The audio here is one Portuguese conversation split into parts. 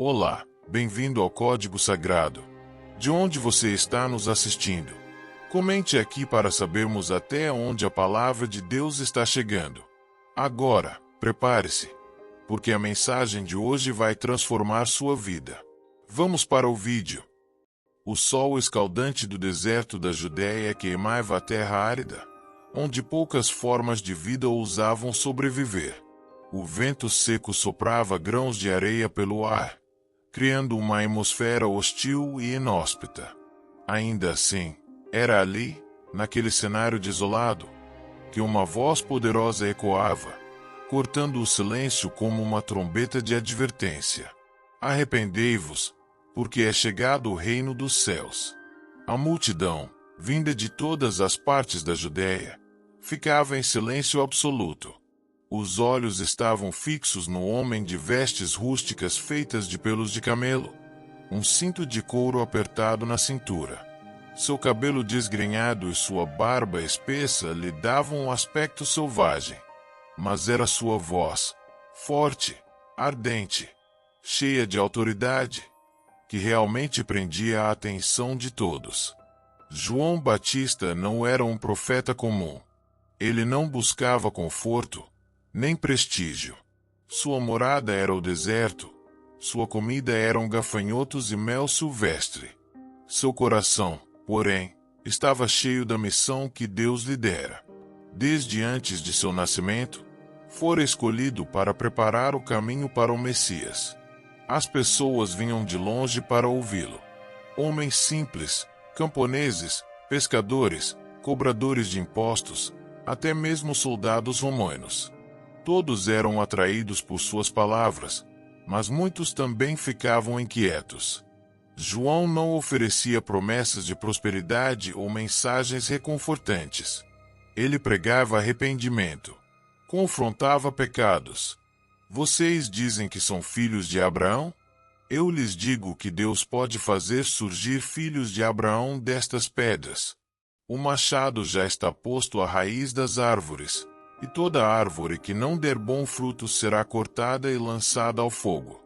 Olá, bem-vindo ao Código Sagrado. De onde você está nos assistindo? Comente aqui para sabermos até onde a palavra de Deus está chegando. Agora, prepare-se, porque a mensagem de hoje vai transformar sua vida. Vamos para o vídeo. O sol escaldante do deserto da Judéia queimava a terra árida, onde poucas formas de vida ousavam sobreviver. O vento seco soprava grãos de areia pelo ar, criando uma atmosfera hostil e inóspita. Ainda assim, era ali, naquele cenário desolado, que uma voz poderosa ecoava, cortando o silêncio como uma trombeta de advertência. Arrependei-vos, porque é chegado o reino dos céus. A multidão, vinda de todas as partes da Judéia, ficava em silêncio absoluto. Os olhos estavam fixos no homem de vestes rústicas feitas de pelos de camelo, um cinto de couro apertado na cintura. Seu cabelo desgrenhado e sua barba espessa lhe davam um aspecto selvagem. Mas era sua voz, forte, ardente, cheia de autoridade, que realmente prendia a atenção de todos. João Batista não era um profeta comum. Ele não buscava conforto, nem prestígio. Sua morada era o deserto, sua comida eram gafanhotos e mel silvestre. Seu coração, porém, estava cheio da missão que Deus lhe dera. Desde antes de seu nascimento, fora escolhido para preparar o caminho para o Messias. As pessoas vinham de longe para ouvi-lo. Homens simples, camponeses, pescadores, cobradores de impostos, até mesmo soldados romanos. Todos eram atraídos por suas palavras, mas muitos também ficavam inquietos. João não oferecia promessas de prosperidade ou mensagens reconfortantes. Ele pregava arrependimento, confrontava pecados. Vocês dizem que são filhos de Abraão? Eu lhes digo que Deus pode fazer surgir filhos de Abraão destas pedras. O machado já está posto à raiz das árvores, e toda árvore que não der bom fruto será cortada e lançada ao fogo.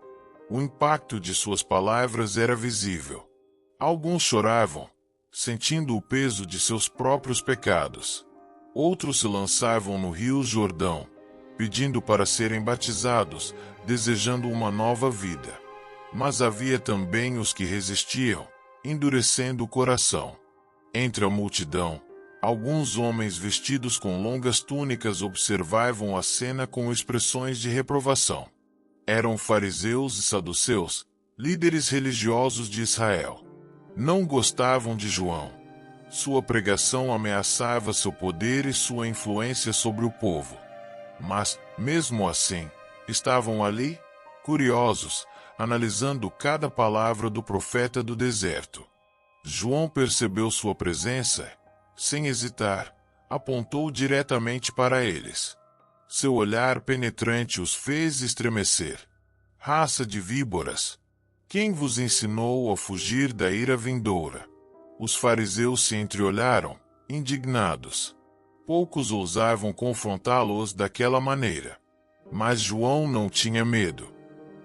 O impacto de suas palavras era visível. Alguns choravam, sentindo o peso de seus próprios pecados. Outros se lançavam no rio Jordão, pedindo para serem batizados, desejando uma nova vida. Mas havia também os que resistiam, endurecendo o coração. Entre a multidão, alguns homens vestidos com longas túnicas observavam a cena com expressões de reprovação. Eram fariseus e saduceus, líderes religiosos de Israel. Não gostavam de João. Sua pregação ameaçava seu poder e sua influência sobre o povo. Mas, mesmo assim, estavam ali, curiosos, analisando cada palavra do profeta do deserto. João percebeu sua presença. Sem hesitar, apontou diretamente para eles. Seu olhar penetrante os fez estremecer. Raça de víboras! Quem vos ensinou a fugir da ira vindoura? Os fariseus se entreolharam, indignados. Poucos ousavam confrontá-los daquela maneira. Mas João não tinha medo.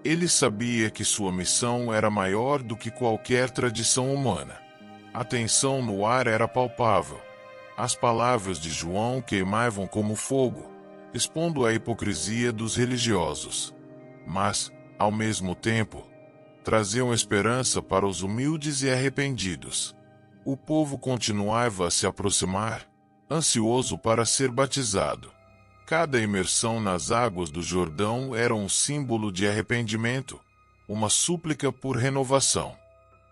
Ele sabia que sua missão era maior do que qualquer tradição humana. A tensão no ar era palpável. As palavras de João queimavam como fogo, expondo a hipocrisia dos religiosos. Mas, ao mesmo tempo, traziam esperança para os humildes e arrependidos. O povo continuava a se aproximar, ansioso para ser batizado. Cada imersão nas águas do Jordão era um símbolo de arrependimento, uma súplica por renovação.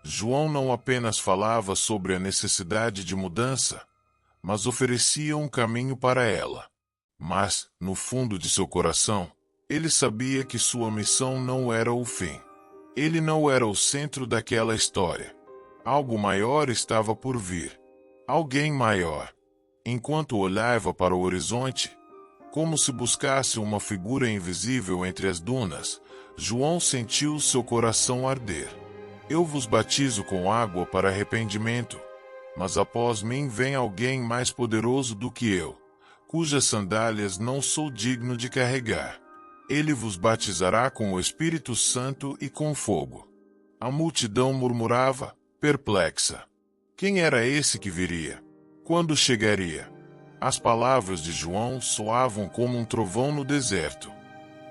João não apenas falava sobre a necessidade de mudança, mas oferecia um caminho para ela. Mas, no fundo de seu coração, ele sabia que sua missão não era o fim. Ele não era o centro daquela história. Algo maior estava por vir. Alguém maior. Enquanto olhava para o horizonte, como se buscasse uma figura invisível entre as dunas, João sentiu seu coração arder. Eu vos batizo com água para arrependimento, mas após mim vem alguém mais poderoso do que eu, cujas sandálias não sou digno de carregar. Ele vos batizará com o Espírito Santo e com fogo. A multidão murmurava, perplexa. Quem era esse que viria? Quando chegaria? As palavras de João soavam como um trovão no deserto.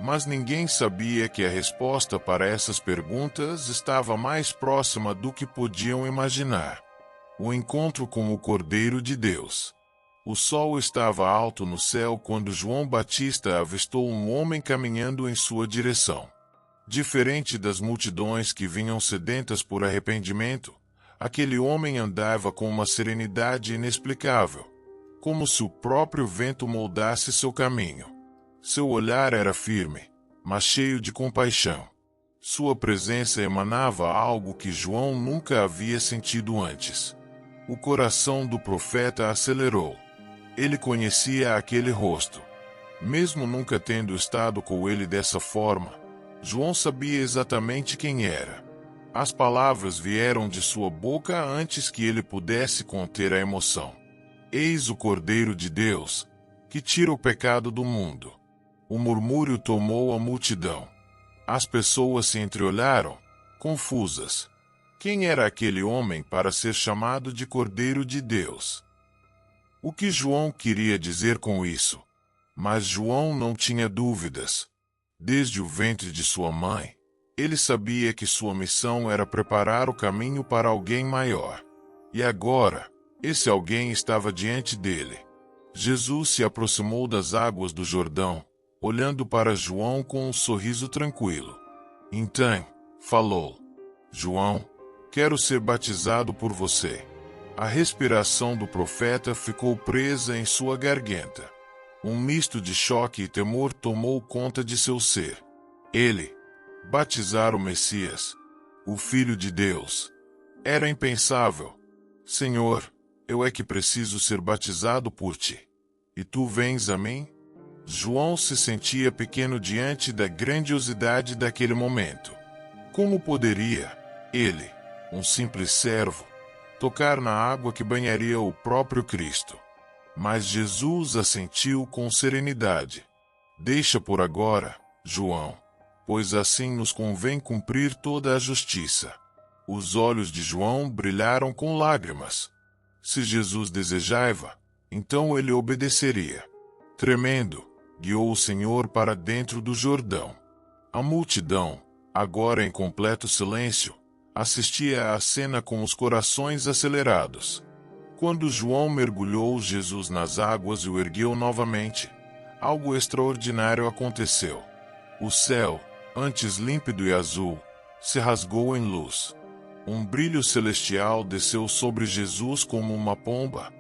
Mas ninguém sabia que a resposta para essas perguntas estava mais próxima do que podiam imaginar. O encontro com o Cordeiro de Deus. O sol estava alto no céu quando João Batista avistou um homem caminhando em sua direção. Diferente das multidões que vinham sedentas por arrependimento, aquele homem andava com uma serenidade inexplicável, como se o próprio vento moldasse seu caminho. Seu olhar era firme, mas cheio de compaixão. Sua presença emanava algo que João nunca havia sentido antes. O coração do profeta acelerou. Ele conhecia aquele rosto. Mesmo nunca tendo estado com ele dessa forma, João sabia exatamente quem era. As palavras vieram de sua boca antes que ele pudesse conter a emoção. Eis o Cordeiro de Deus, que tira o pecado do mundo. O murmúrio tomou a multidão. As pessoas se entreolharam, confusas. Quem era aquele homem para ser chamado de Cordeiro de Deus? O que João queria dizer com isso? Mas João não tinha dúvidas. Desde o ventre de sua mãe, ele sabia que sua missão era preparar o caminho para alguém maior. E agora, esse alguém estava diante dele. Jesus se aproximou das águas do Jordão, olhando para João com um sorriso tranquilo. Então, falou: João, quero ser batizado por você. A respiração do profeta ficou presa em sua garganta. Um misto de choque e temor tomou conta de seu ser. Ele, batizar o Messias, o Filho de Deus, era impensável. Senhor, eu é que preciso ser batizado por ti. E tu vens a mim? João se sentia pequeno diante da grandiosidade daquele momento. Como poderia ele, um simples servo, tocar na água que banharia o próprio Cristo? Mas Jesus assentiu com serenidade. Deixa por agora, João, pois assim nos convém cumprir toda a justiça. Os olhos de João brilharam com lágrimas. Se Jesus desejava, então ele obedeceria. Tremendo, guiou o Senhor para dentro do Jordão. A multidão, agora em completo silêncio, assistia à cena com os corações acelerados. Quando João mergulhou Jesus nas águas e o ergueu novamente, algo extraordinário aconteceu. O céu, antes límpido e azul, se rasgou em luz. Um brilho celestial desceu sobre Jesus como uma pomba,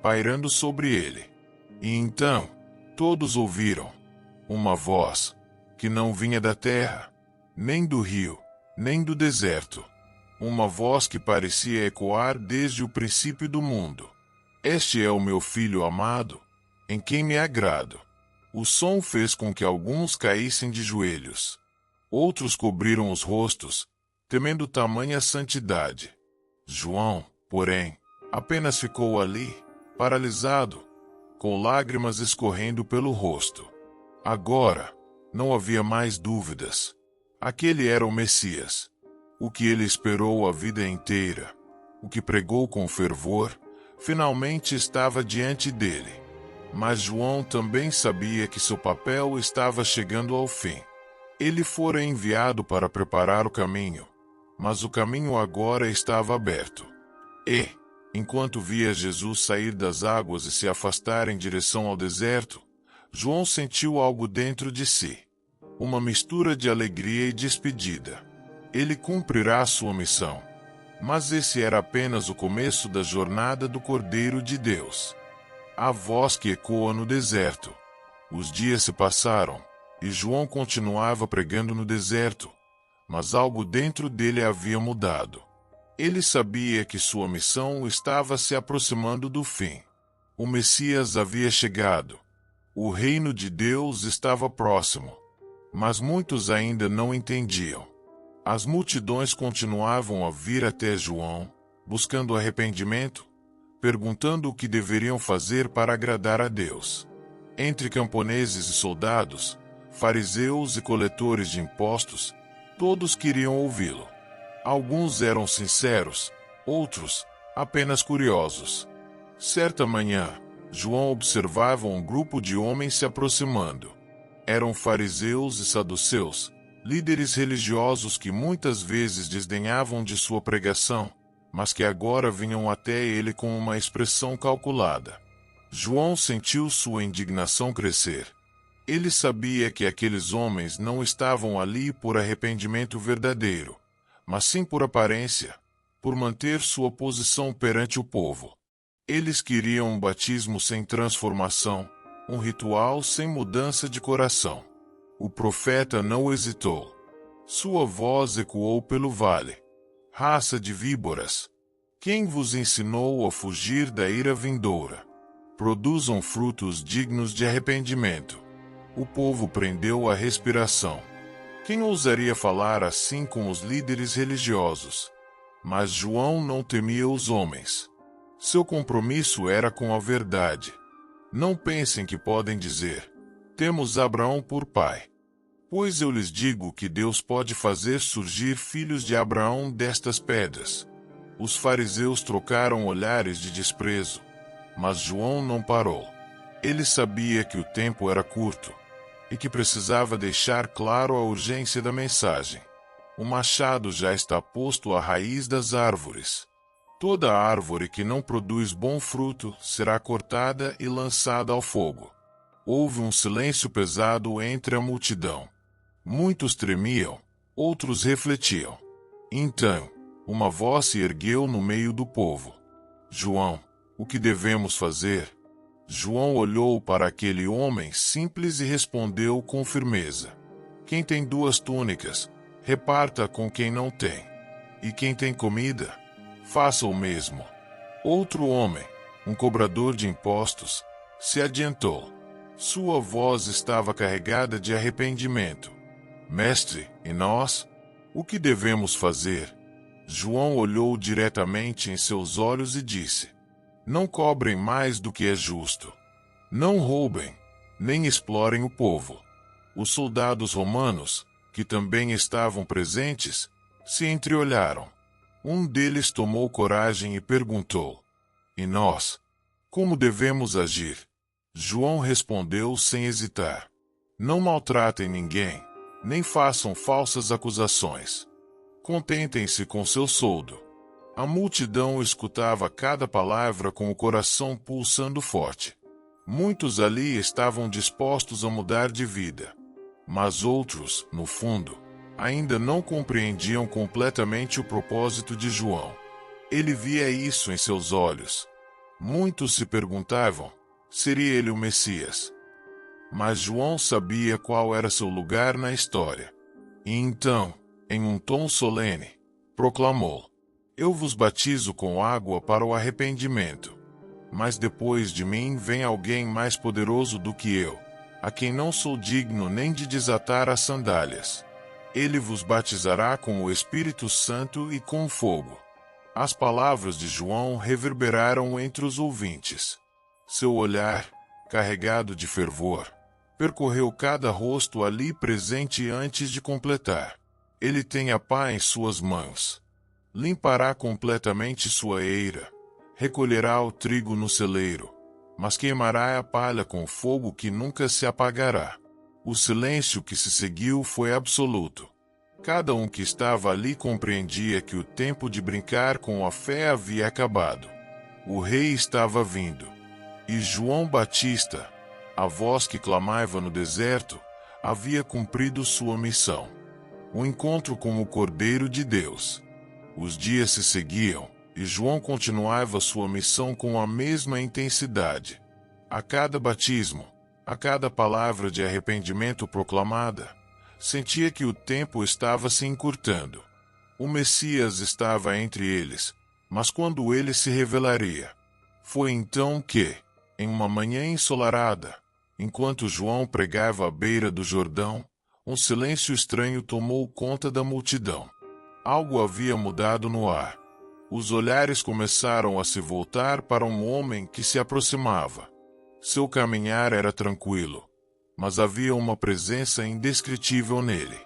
pairando sobre ele. E então, todos ouviram uma voz que não vinha da terra, nem do rio, nem do deserto. Uma voz que parecia ecoar desde o princípio do mundo. Este é o meu filho amado, em quem me agrado. O som fez com que alguns caíssem de joelhos. Outros cobriram os rostos, temendo tamanha santidade. João, porém, apenas ficou ali, paralisado, com lágrimas escorrendo pelo rosto. Agora, não havia mais dúvidas. Aquele era o Messias. O que ele esperou a vida inteira, o que pregou com fervor, finalmente estava diante dele. Mas João também sabia que seu papel estava chegando ao fim. Ele fora enviado para preparar o caminho, mas o caminho agora estava aberto. E, enquanto via Jesus sair das águas e se afastar em direção ao deserto, João sentiu algo dentro de si. Uma mistura de alegria e despedida. Ele cumprirá sua missão. Mas esse era apenas o começo da jornada do Cordeiro de Deus. A voz que ecoa no deserto. Os dias se passaram, e João continuava pregando no deserto, mas algo dentro dele havia mudado. Ele sabia que sua missão estava se aproximando do fim. O Messias havia chegado. O reino de Deus estava próximo. Mas muitos ainda não entendiam. As multidões continuavam a vir até João, buscando arrependimento, perguntando o que deveriam fazer para agradar a Deus. Entre camponeses e soldados, fariseus e coletores de impostos, todos queriam ouvi-lo. Alguns eram sinceros, outros, apenas curiosos. Certa manhã, João observava um grupo de homens se aproximando. Eram fariseus e saduceus, líderes religiosos que muitas vezes desdenhavam de sua pregação, mas que agora vinham até ele com uma expressão calculada. João sentiu sua indignação crescer. Ele sabia que aqueles homens não estavam ali por arrependimento verdadeiro, mas sim por aparência, por manter sua posição perante o povo. Eles queriam um batismo sem transformação, um ritual sem mudança de coração. O profeta não hesitou. Sua voz ecoou pelo vale. Raça de víboras! Quem vos ensinou a fugir da ira vindoura? Produzam frutos dignos de arrependimento. O povo prendeu a respiração. Quem ousaria falar assim com os líderes religiosos? Mas João não temia os homens. Seu compromisso era com a verdade. Não pensem que podem dizer: temos Abraão por pai. Pois eu lhes digo que Deus pode fazer surgir filhos de Abraão destas pedras. Os fariseus trocaram olhares de desprezo, mas João não parou. Ele sabia que o tempo era curto e que precisava deixar claro a urgência da mensagem. O machado já está posto à raiz das árvores. Toda árvore que não produz bom fruto será cortada e lançada ao fogo. Houve um silêncio pesado entre a multidão. Muitos tremiam, outros refletiam. Então, uma voz se ergueu no meio do povo. João, o que devemos fazer? João olhou para aquele homem simples e respondeu com firmeza: quem tem 2 túnicas, reparta com quem não tem. E quem tem comida, faça o mesmo. Outro homem, um cobrador de impostos, se adiantou. Sua voz estava carregada de arrependimento. Mestre, e nós? O que devemos fazer? João olhou diretamente em seus olhos e disse: não cobrem mais do que é justo. Não roubem, nem explorem o povo. Os soldados romanos, que também estavam presentes, se entreolharam. Um deles tomou coragem e perguntou: e nós? Como devemos agir? João respondeu sem hesitar: não maltratem ninguém, nem façam falsas acusações. Contentem-se com seu soldo. A multidão escutava cada palavra com o coração pulsando forte. Muitos ali estavam dispostos a mudar de vida. Mas outros, no fundo, ainda não compreendiam completamente o propósito de João. Ele via isso em seus olhos. Muitos se perguntavam: seria ele o Messias? Mas João sabia qual era seu lugar na história. E então, em um tom solene, proclamou: eu vos batizo com água para o arrependimento. Mas depois de mim vem alguém mais poderoso do que eu, a quem não sou digno nem de desatar as sandálias. Ele vos batizará com o Espírito Santo e com fogo. As palavras de João reverberaram entre os ouvintes. Seu olhar, carregado de fervor, percorreu cada rosto ali presente antes de completar: ele tem a pá em suas mãos. Limpará completamente sua eira, recolherá o trigo no celeiro, mas queimará a palha com fogo que nunca se apagará. O silêncio que se seguiu foi absoluto. Cada um que estava ali compreendia que o tempo de brincar com a fé havia acabado. O rei estava vindo. E João Batista, a voz que clamava no deserto, havia cumprido sua missão. O encontro com o Cordeiro de Deus. Os dias se seguiam, e João continuava sua missão com a mesma intensidade. A cada batismo, a cada palavra de arrependimento proclamada, sentia que o tempo estava se encurtando. O Messias estava entre eles, mas quando ele se revelaria? Foi então que, em uma manhã ensolarada, enquanto João pregava à beira do Jordão, um silêncio estranho tomou conta da multidão. Algo havia mudado no ar. Os olhares começaram a se voltar para um homem que se aproximava. Seu caminhar era tranquilo. mas havia uma presença indescritível nele.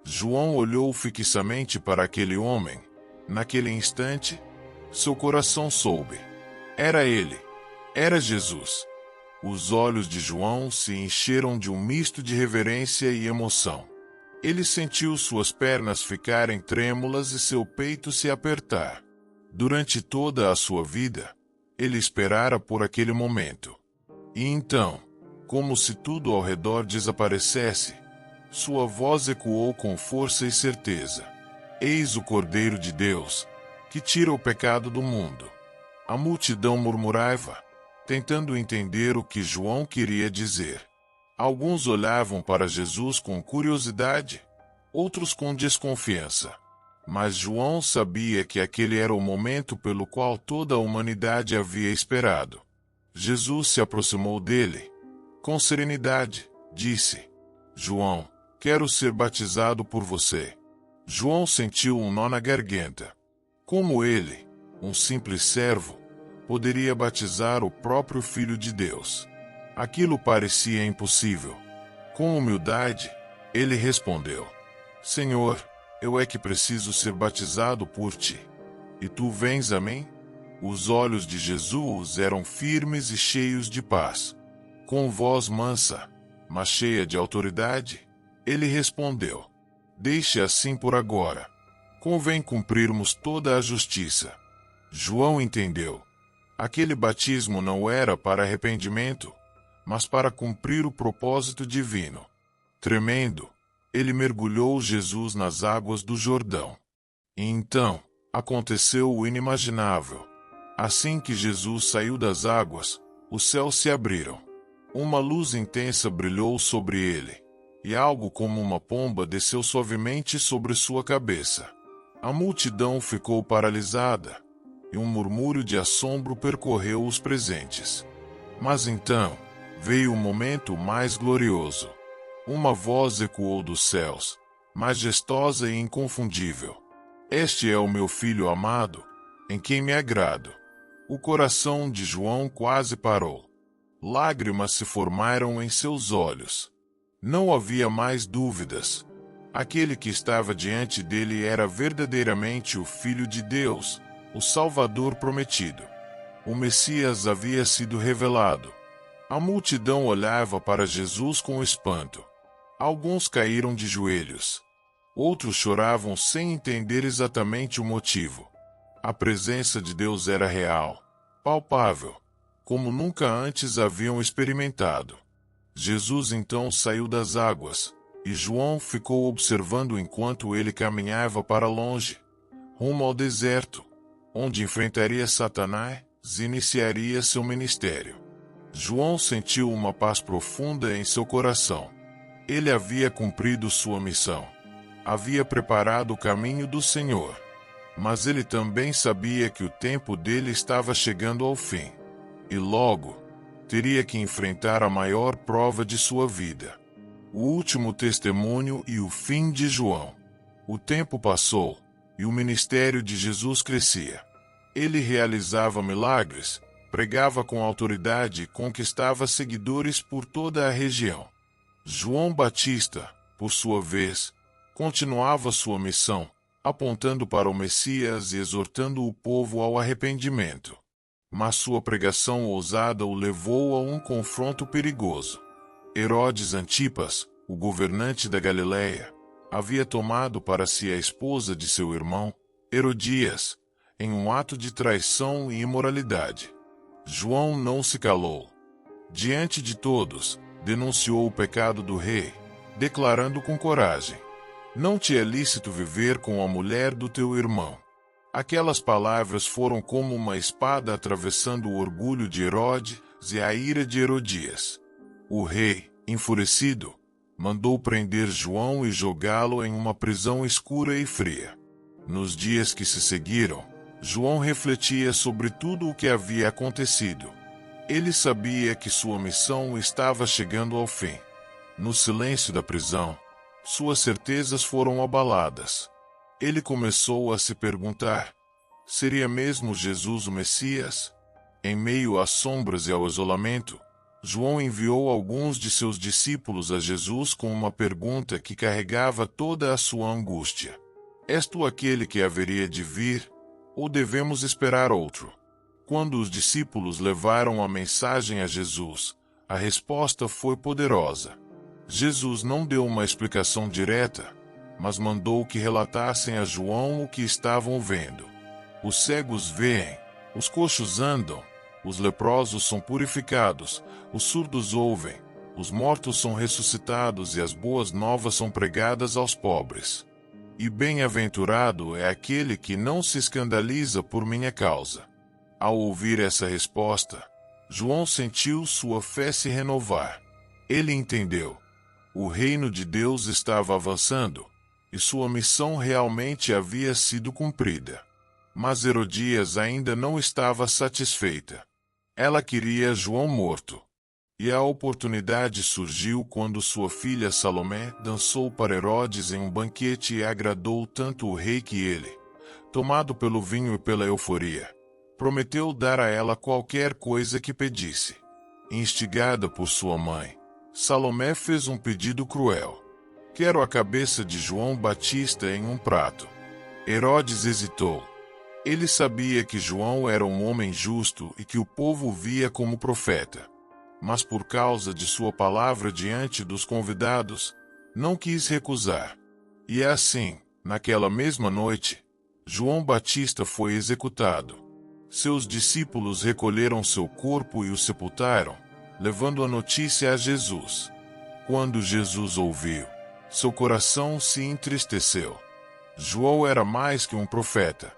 João olhou fixamente para aquele homem. Naquele instante, seu coração soube. Era ele. Era Jesus. Os olhos de João se encheram de um misto de reverência e emoção. Ele sentiu suas pernas ficarem trêmulas e seu peito se apertar. Durante toda a sua vida, ele esperara por aquele momento. E então, como se tudo ao redor desaparecesse, sua voz ecoou com força e certeza. Eis o Cordeiro de Deus, que tira o pecado do mundo. A multidão murmurava, tentando entender o que João queria dizer. Alguns olhavam para Jesus com curiosidade, outros com desconfiança. Mas João sabia que aquele era o momento pelo qual toda a humanidade havia esperado. Jesus se aproximou dele. Com serenidade, disse: João, quero ser batizado por você. João sentiu um nó na garganta. Como ele, um simples servo, poderia batizar o próprio Filho de Deus? Aquilo parecia impossível. Com humildade, ele respondeu: Senhor, eu é que preciso ser batizado por ti. E tu vens a mim? Os olhos de Jesus eram firmes e cheios de paz. Com voz mansa, mas cheia de autoridade, ele respondeu: Deixe assim por agora. Convém cumprirmos toda a justiça. João entendeu. Aquele batismo não era para arrependimento, mas para cumprir o propósito divino. Tremendo, ele mergulhou Jesus nas águas do Jordão. E então, aconteceu o inimaginável. Assim que Jesus saiu das águas, os céus se abriram. Uma luz intensa brilhou sobre ele, e algo como uma pomba desceu suavemente sobre sua cabeça. A multidão ficou paralisada, e um murmúrio de assombro percorreu os presentes. Mas então, veio o momento mais glorioso. Uma voz ecoou dos céus, majestosa e inconfundível: Este é o meu filho amado, em quem me agrado. O coração de João quase parou. Lágrimas se formaram em seus olhos. Não havia mais dúvidas. Aquele que estava diante dele era verdadeiramente o Filho de Deus, o Salvador prometido. O Messias havia sido revelado. A multidão olhava para Jesus com espanto. Alguns caíram de joelhos. Outros choravam sem entender exatamente o motivo. A presença de Deus era real, palpável, como nunca antes haviam experimentado. Jesus então saiu das águas, e João ficou observando enquanto ele caminhava para longe, rumo ao deserto, onde enfrentaria Satanás e iniciaria seu ministério. João sentiu uma paz profunda em seu coração. Ele havia cumprido sua missão. Havia preparado o caminho do Senhor. Mas ele também sabia que o tempo dele estava chegando ao fim. E logo, teria que enfrentar a maior prova de sua vida. O último testemunho e o fim de João. O tempo passou, e o ministério de Jesus crescia. Ele realizava milagres, pregava com autoridade e conquistava seguidores por toda a região. João Batista, por sua vez, continuava sua missão, apontando para o Messias e exortando o povo ao arrependimento. Mas sua pregação ousada o levou a um confronto perigoso. Herodes Antipas, o governante da Galileia, havia tomado para si a esposa de seu irmão, Herodias, em um ato de traição e imoralidade. João não se calou. Diante de todos, denunciou o pecado do rei, declarando com coragem: Não te é lícito viver com a mulher do teu irmão. Aquelas palavras foram como uma espada atravessando o orgulho de Herodes e a ira de Herodias. O rei, enfurecido, mandou prender João e jogá-lo em uma prisão escura e fria. Nos dias que se seguiram, João refletia sobre tudo o que havia acontecido. Ele sabia que sua missão estava chegando ao fim. No silêncio da prisão, suas certezas foram abaladas. Ele começou a se perguntar: seria mesmo Jesus o Messias? Em meio às sombras e ao isolamento, João enviou alguns de seus discípulos a Jesus com uma pergunta que carregava toda a sua angústia: És tu aquele que haveria de vir, ou devemos esperar outro? Quando os discípulos levaram a mensagem a Jesus, a resposta foi poderosa. Jesus não deu uma explicação direta, mas mandou que relatassem a João o que estavam vendo. Os cegos veem, os coxos andam, os leprosos são purificados, os surdos ouvem, os mortos são ressuscitados e as boas novas são pregadas aos pobres. E bem-aventurado é aquele que não se escandaliza por minha causa. Ao ouvir essa resposta, João sentiu sua fé se renovar. Ele entendeu. O reino de Deus estava avançando, e sua missão realmente havia sido cumprida. Mas Herodias ainda não estava satisfeita. Ela queria João morto. E a oportunidade surgiu quando sua filha Salomé dançou para Herodes em um banquete e agradou tanto o rei que ele, tomado pelo vinho e pela euforia, prometeu dar a ela qualquer coisa que pedisse. Instigada por sua mãe, Salomé fez um pedido cruel: quero a cabeça de João Batista em um prato. Herodes hesitou. Ele sabia que João era um homem justo e que o povo o via como profeta. Mas por causa de sua palavra diante dos convidados, não quis recusar. E assim, naquela mesma noite, João Batista foi executado. Seus discípulos recolheram seu corpo e o sepultaram, levando a notícia a Jesus. Quando Jesus ouviu, seu coração se entristeceu. João era mais que um profeta.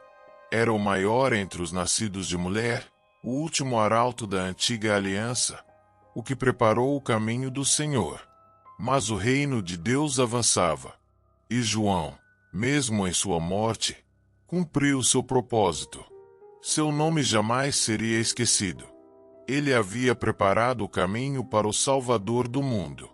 Era o maior entre os nascidos de mulher, o último arauto da antiga aliança, o que preparou o caminho do Senhor. Mas o reino de Deus avançava. E João, mesmo em sua morte, cumpriu seu propósito. Seu nome jamais seria esquecido. Ele havia preparado o caminho para o Salvador do mundo.